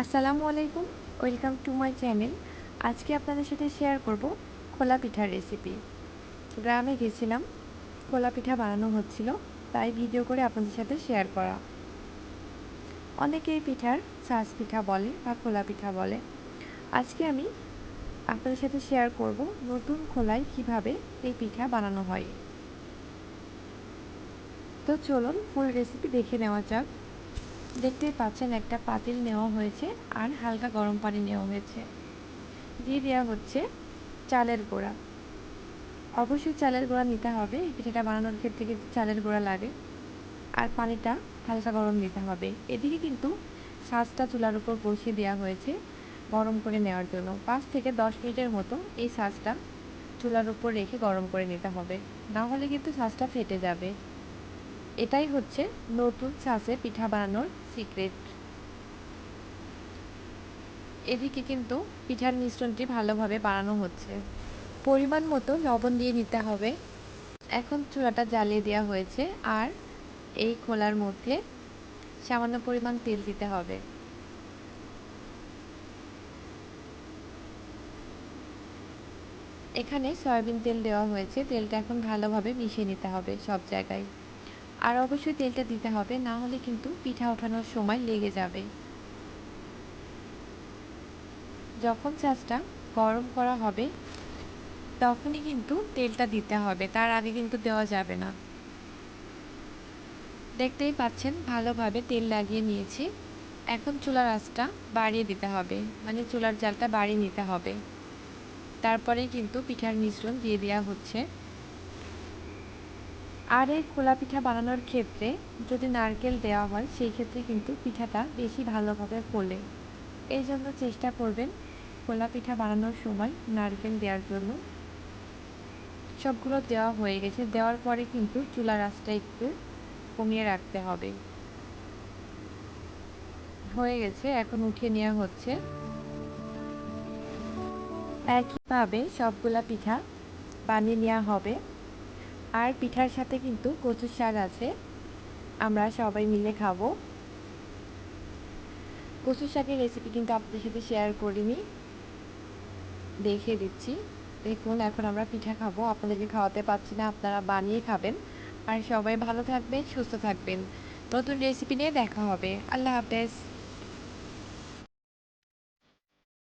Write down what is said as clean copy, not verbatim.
আসসালামু আলাইকুম, welcome to my channel. আজকে আপনাদের সাথে শেয়ার করব খোলা পিঠার রেসিপি। গ্রামে গেছিলাম, খোলা পিঠা বানানো হচ্ছিল, তাই ভিডিও করে আপনাদের সাথে শেয়ার করা। অনেকে এই পিঠার ছাঁচ পিঠা বলে বা খোলা পিঠা বলে। আজকে আমি আপনাদের সাথে শেয়ার করব নতুন খোলায় কিভাবে এই পিঠা বানানো হয়। তো চলুন ফুল রেসিপি দেখে নেওয়া যাক। দেখতেই পাচ্ছেন একটা পাতিল নেওয়া হয়েছে আর হালকা গরম পানি নেওয়া হয়েছে। দিয়ে দেওয়া হচ্ছে চালের গুঁড়া। অবশ্যই চালের গুঁড়া নিতে হবে, এই পিঠাটা বানানোর ক্ষেত্রে কিন্তু চালের গুঁড়া লাগে। আর পানিটা হালকা গরম দিতে হবে। এদিকে কিন্তু ছাঁচটা চুলার উপর বসিয়ে দেওয়া হয়েছে গরম করে নেওয়ার জন্য। 5 থেকে 10 মিনিটের মতো এই ছাঁচটা চুলার উপর রেখে গরম করে নিতে হবে, না হলে কিন্তু ছাঁচটা ফেটে যাবে। এটাই হচ্ছে নতুন ছাঁচে পিঠা বানানোর সিক্রেট। এদিকে কিন্তু পিঠার মিশ্রণটি ভালোভাবে বানানো হচ্ছে। পরিমাণ মতো লবণ দিয়ে নিতে হবে। এখন চুলাটা জ্বালিয়ে দেওয়া হয়েছে আর এই খোলার মধ্যে সামান্য পরিমাণ তেল দিতে হবে। এখানে সয়াবিন তেল দেওয়া হয়েছে। তেলটা এখন ভালোভাবে মিশিয়ে নিতে হবে সব জায়গায়। আর অবশ্যই তেলটা দিতে হবে, না হলে কিন্তু পিঠা ওঠানোর সময় লেগে যাবে। যখন ছাঁচটা গরম করা হবে তখনই কিন্তু তেলটা দিতে হবে, তার আগে কিন্তু দেওয়া যাবে না। দেখতেই পাচ্ছেন ভালোভাবে তেল লাগিয়ে নিয়েছি। এখন চুলার আঁচটা বাড়িয়ে দিতে হবে, মানে চুলার জালটা বাড়িয়ে নিতে হবে। তারপরে কিন্তু পিঠার মিশ্রণ দিয়ে দেওয়া হচ্ছে। আর এই খোলা পিঠা বানানোর ক্ষেত্রে যদি নারকেল দেওয়া হয় সেই ক্ষেত্রে কিন্তু পিঠাটা বেশি ভালোভাবে ফোলে। এই জন্য চেষ্টা করবেন খোলা পিঠা বানানোর সময় নারকেল দেওয়ার জন্য। সবগুলো দেওয়া হয়ে গেছে। দেওয়ার পরে কিন্তু চুলার আঁচটা একটু কমিয়ে রাখতে হবে। হয়ে গেছে, এখন উঠিয়ে নেওয়া হচ্ছে। একইভাবে সবগুলা পিঠা বানিয়ে নেওয়া হবে। আর পিঠার সাথে কিন্তু কচুর শাক আছে, আমরা সবাই মিলে খাবো। কচুর শাকের রেসিপি কিন্তু আপনাদের সাথে শেয়ার করিনি, দেখিয়ে দিচ্ছি। দেখুন এখন আমরা পিঠা খাবো, আপনাদেরকে খাওয়াতে পারছি না, আপনারা বানিয়ে খাবেন। আর সবাই ভালো থাকবেন, সুস্থ থাকবেন। নতুন রেসিপি নিয়ে দেখা হবে। আল্লাহ হাফেজ।